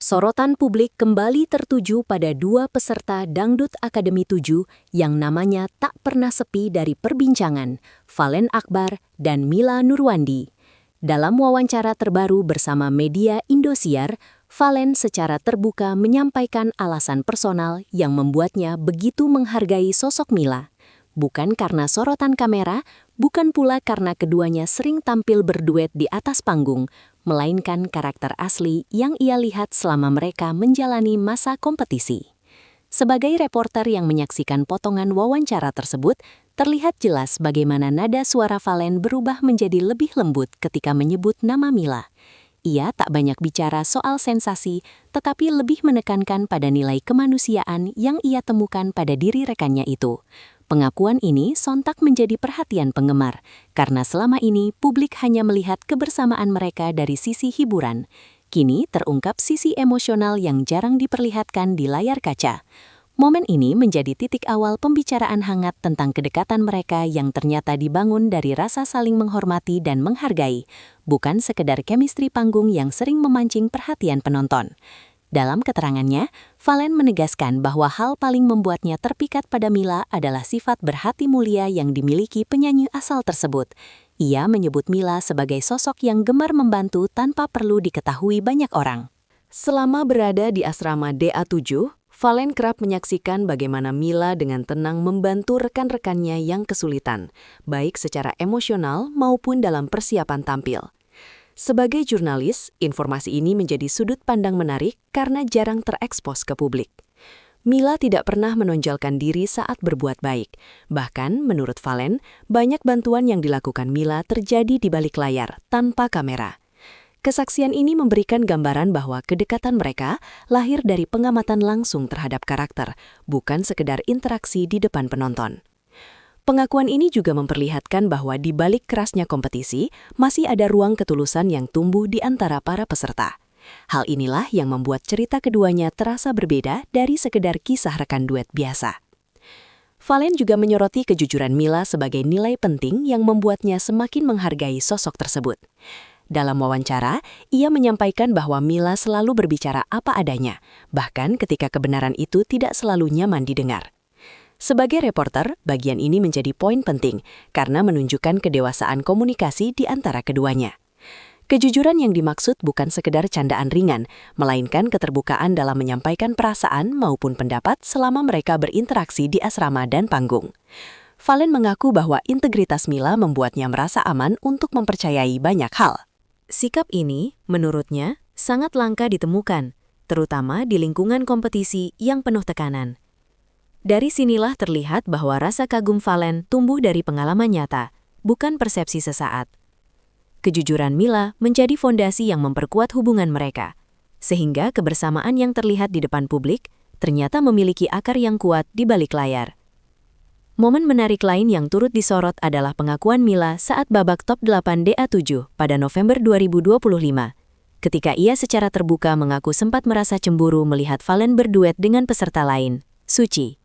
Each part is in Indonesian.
Sorotan publik kembali tertuju pada dua peserta Dangdut Akademi 7 yang namanya tak pernah sepi dari perbincangan, Valen Akbar dan Mila Nurwandi. Dalam wawancara terbaru bersama media Indosiar, Valen secara terbuka menyampaikan alasan personal yang membuatnya begitu menghargai sosok Mila. Bukan karena sorotan kamera, bukan pula karena keduanya sering tampil berduet di atas panggung, melainkan karakter asli yang ia lihat selama mereka menjalani masa kompetisi. Sebagai reporter yang menyaksikan potongan wawancara tersebut, terlihat jelas bagaimana nada suara Valen berubah menjadi lebih lembut ketika menyebut nama Mila. Ia tak banyak bicara soal sensasi, tetapi lebih menekankan pada nilai kemanusiaan yang ia temukan pada diri rekannya itu. Pengakuan ini sontak menjadi perhatian penggemar, karena selama ini publik hanya melihat kebersamaan mereka dari sisi hiburan. Kini terungkap sisi emosional yang jarang diperlihatkan di layar kaca. Momen ini menjadi titik awal pembicaraan hangat tentang kedekatan mereka yang ternyata dibangun dari rasa saling menghormati dan menghargai, bukan sekedar chemistry panggung yang sering memancing perhatian penonton. Dalam keterangannya, Valen menegaskan bahwa hal paling membuatnya terpikat pada Mila adalah sifat berhati mulia yang dimiliki penyanyi asal tersebut. Ia menyebut Mila sebagai sosok yang gemar membantu tanpa perlu diketahui banyak orang. Selama berada di asrama DA7, Valen kerap menyaksikan bagaimana Mila dengan tenang membantu rekan-rekannya yang kesulitan, baik secara emosional maupun dalam persiapan tampil. Sebagai jurnalis, informasi ini menjadi sudut pandang menarik karena jarang terekspos ke publik. Mila tidak pernah menonjolkan diri saat berbuat baik. Bahkan, menurut Valen, banyak bantuan yang dilakukan Mila terjadi di balik layar, tanpa kamera. Kesaksian ini memberikan gambaran bahwa kedekatan mereka lahir dari pengamatan langsung terhadap karakter, bukan sekedar interaksi di depan penonton. Pengakuan ini juga memperlihatkan bahwa di balik kerasnya kompetisi, masih ada ruang ketulusan yang tumbuh di antara para peserta. Hal inilah yang membuat cerita keduanya terasa berbeda dari sekedar kisah rekan duet biasa. Valen juga menyoroti kejujuran Mila sebagai nilai penting yang membuatnya semakin menghargai sosok tersebut. Dalam wawancara, ia menyampaikan bahwa Mila selalu berbicara apa adanya, bahkan ketika kebenaran itu tidak selalu nyaman didengar. Sebagai reporter, bagian ini menjadi poin penting karena menunjukkan kedewasaan komunikasi di antara keduanya. Kejujuran yang dimaksud bukan sekedar candaan ringan, melainkan keterbukaan dalam menyampaikan perasaan maupun pendapat selama mereka berinteraksi di asrama dan panggung. Valen mengaku bahwa integritas Mila membuatnya merasa aman untuk mempercayai banyak hal. Sikap ini, menurutnya, sangat langka ditemukan, terutama di lingkungan kompetisi yang penuh tekanan. Dari sinilah terlihat bahwa rasa kagum Valen tumbuh dari pengalaman nyata, bukan persepsi sesaat. Kejujuran Mila menjadi fondasi yang memperkuat hubungan mereka, sehingga kebersamaan yang terlihat di depan publik ternyata memiliki akar yang kuat di balik layar. Momen menarik lain yang turut disorot adalah pengakuan Mila saat babak top 8 DA7 pada November 2025, ketika ia secara terbuka mengaku sempat merasa cemburu melihat Valen berduet dengan peserta lain, Suci.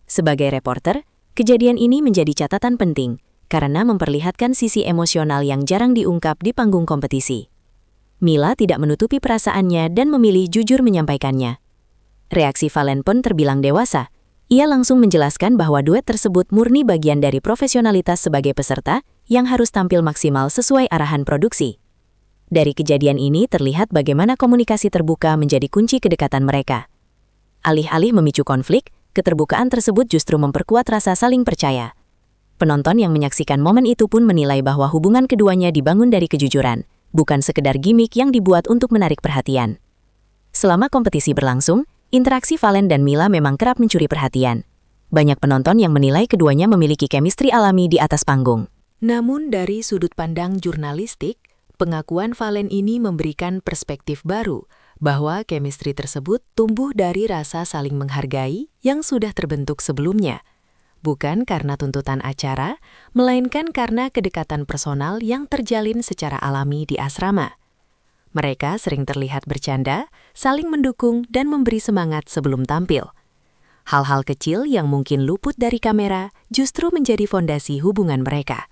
Sebagai reporter, kejadian ini menjadi catatan penting karena memperlihatkan sisi emosional yang jarang diungkap di panggung kompetisi. Mila tidak menutupi perasaannya dan memilih jujur menyampaikannya. Reaksi Valen pun terbilang dewasa. Ia langsung menjelaskan bahwa duet tersebut murni bagian dari profesionalitas sebagai peserta yang harus tampil maksimal sesuai arahan produksi. Dari kejadian ini terlihat bagaimana komunikasi terbuka menjadi kunci kedekatan mereka. Alih-alih memicu konflik, keterbukaan tersebut justru memperkuat rasa saling percaya. Penonton yang menyaksikan momen itu pun menilai bahwa hubungan keduanya dibangun dari kejujuran, bukan sekedar gimmick yang dibuat untuk menarik perhatian. Selama kompetisi berlangsung, interaksi Valen dan Mila memang kerap mencuri perhatian. Banyak penonton yang menilai keduanya memiliki chemistry alami di atas panggung. Namun dari sudut pandang jurnalistik, pengakuan Valen ini memberikan perspektif baru, bahwa chemistry tersebut tumbuh dari rasa saling menghargai yang sudah terbentuk sebelumnya, bukan karena tuntutan acara, melainkan karena kedekatan personal yang terjalin secara alami di asrama. Mereka sering terlihat bercanda, saling mendukung dan memberi semangat sebelum tampil. Hal-hal kecil yang mungkin luput dari kamera justru menjadi fondasi hubungan mereka.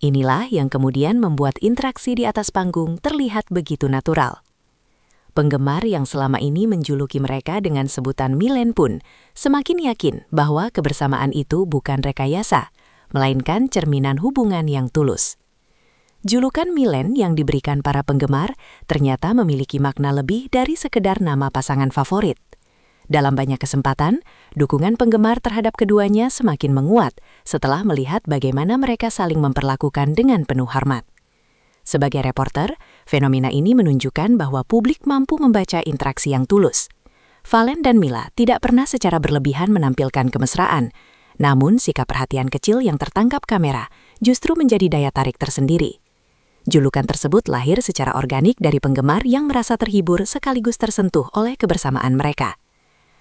Inilah yang kemudian membuat interaksi di atas panggung terlihat begitu natural. Penggemar yang selama ini menjuluki mereka dengan sebutan Milen pun semakin yakin bahwa kebersamaan itu bukan rekayasa, melainkan cerminan hubungan yang tulus. Julukan Milen yang diberikan para penggemar ternyata memiliki makna lebih dari sekedar nama pasangan favorit. Dalam banyak kesempatan, dukungan penggemar terhadap keduanya semakin menguat setelah melihat bagaimana mereka saling memperlakukan dengan penuh hormat. Sebagai reporter, fenomena ini menunjukkan bahwa publik mampu membaca interaksi yang tulus. Valen dan Mila tidak pernah secara berlebihan menampilkan kemesraan, namun sikap perhatian kecil yang tertangkap kamera justru menjadi daya tarik tersendiri. Julukan tersebut lahir secara organik dari penggemar yang merasa terhibur sekaligus tersentuh oleh kebersamaan mereka.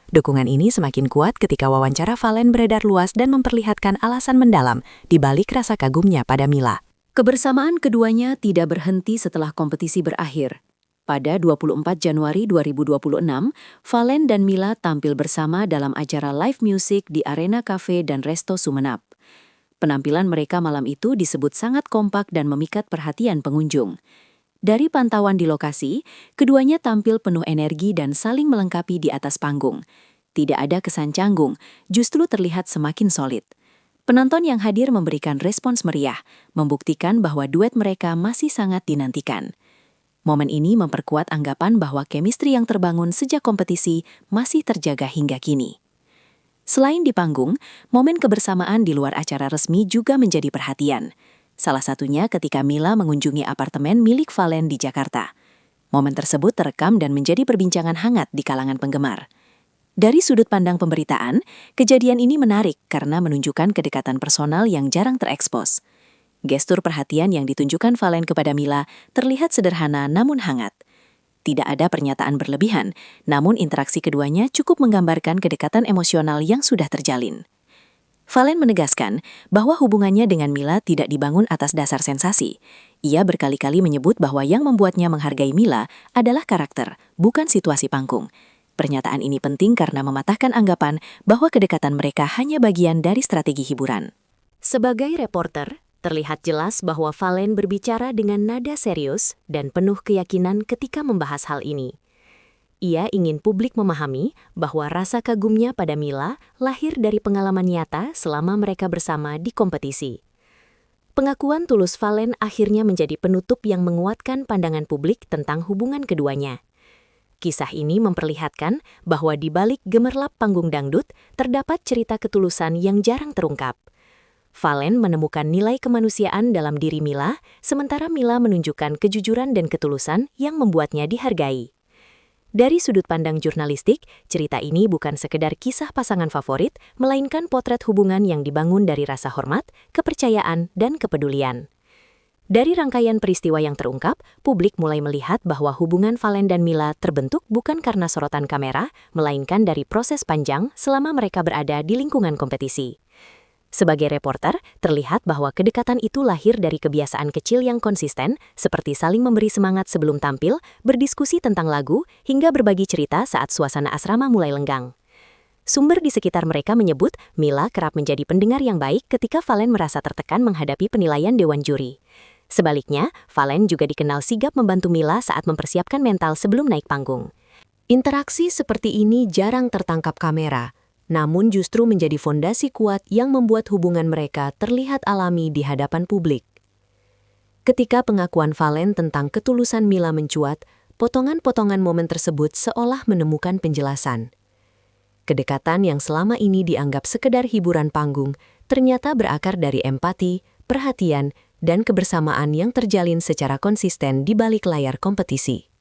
Dukungan ini semakin kuat ketika wawancara Valen beredar luas dan memperlihatkan alasan mendalam di balik rasa kagumnya pada Mila. Kebersamaan keduanya tidak berhenti setelah kompetisi berakhir. Pada 24 Januari 2026, Valen dan Mila tampil bersama dalam acara live music di Arena Cafe dan Resto Sumenep. Penampilan mereka malam itu disebut sangat kompak dan memikat perhatian pengunjung. Dari pantauan di lokasi, keduanya tampil penuh energi dan saling melengkapi di atas panggung. Tidak ada kesan canggung, justru terlihat semakin solid. Penonton yang hadir memberikan respons meriah, membuktikan bahwa duet mereka masih sangat dinantikan. Momen ini memperkuat anggapan bahwa chemistry yang terbangun sejak kompetisi masih terjaga hingga kini. Selain di panggung, momen kebersamaan di luar acara resmi juga menjadi perhatian. Salah satunya ketika Mila mengunjungi apartemen milik Valen di Jakarta. Momen tersebut terekam dan menjadi perbincangan hangat di kalangan penggemar. Dari sudut pandang pemberitaan, kejadian ini menarik karena menunjukkan kedekatan personal yang jarang terekspos. Gestur perhatian yang ditunjukkan Valen kepada Mila terlihat sederhana namun hangat. Tidak ada pernyataan berlebihan, namun interaksi keduanya cukup menggambarkan kedekatan emosional yang sudah terjalin. Valen menegaskan bahwa hubungannya dengan Mila tidak dibangun atas dasar sensasi. Ia berkali-kali menyebut bahwa yang membuatnya menghargai Mila adalah karakter, bukan situasi panggung. Pernyataan ini penting karena mematahkan anggapan bahwa kedekatan mereka hanya bagian dari strategi hiburan. Sebagai reporter, terlihat jelas bahwa Valen berbicara dengan nada serius dan penuh keyakinan ketika membahas hal ini. Ia ingin publik memahami bahwa rasa kagumnya pada Mila lahir dari pengalaman nyata selama mereka bersama di kompetisi. Pengakuan tulus Valen akhirnya menjadi penutup yang menguatkan pandangan publik tentang hubungan keduanya. Kisah ini memperlihatkan bahwa di balik gemerlap panggung dangdut terdapat cerita ketulusan yang jarang terungkap. Valen menemukan nilai kemanusiaan dalam diri Mila, sementara Mila menunjukkan kejujuran dan ketulusan yang membuatnya dihargai. Dari sudut pandang jurnalistik, cerita ini bukan sekedar kisah pasangan favorit, melainkan potret hubungan yang dibangun dari rasa hormat, kepercayaan, dan kepedulian. Dari rangkaian peristiwa yang terungkap, publik mulai melihat bahwa hubungan Valen dan Mila terbentuk bukan karena sorotan kamera, melainkan dari proses panjang selama mereka berada di lingkungan kompetisi. Sebagai reporter, terlihat bahwa kedekatan itu lahir dari kebiasaan kecil yang konsisten, seperti saling memberi semangat sebelum tampil, berdiskusi tentang lagu, hingga berbagi cerita saat suasana asrama mulai lenggang. Sumber di sekitar mereka menyebut Mila kerap menjadi pendengar yang baik ketika Valen merasa tertekan menghadapi penilaian dewan juri. Sebaliknya, Valen juga dikenal sigap membantu Mila saat mempersiapkan mental sebelum naik panggung. Interaksi seperti ini jarang tertangkap kamera, namun justru menjadi fondasi kuat yang membuat hubungan mereka terlihat alami di hadapan publik. Ketika pengakuan Valen tentang ketulusan Mila mencuat, potongan-potongan momen tersebut seolah menemukan penjelasan. Kedekatan yang selama ini dianggap sekedar hiburan panggung, ternyata berakar dari empati, perhatian, dan kebersamaan yang terjalin secara konsisten di balik layar kompetisi.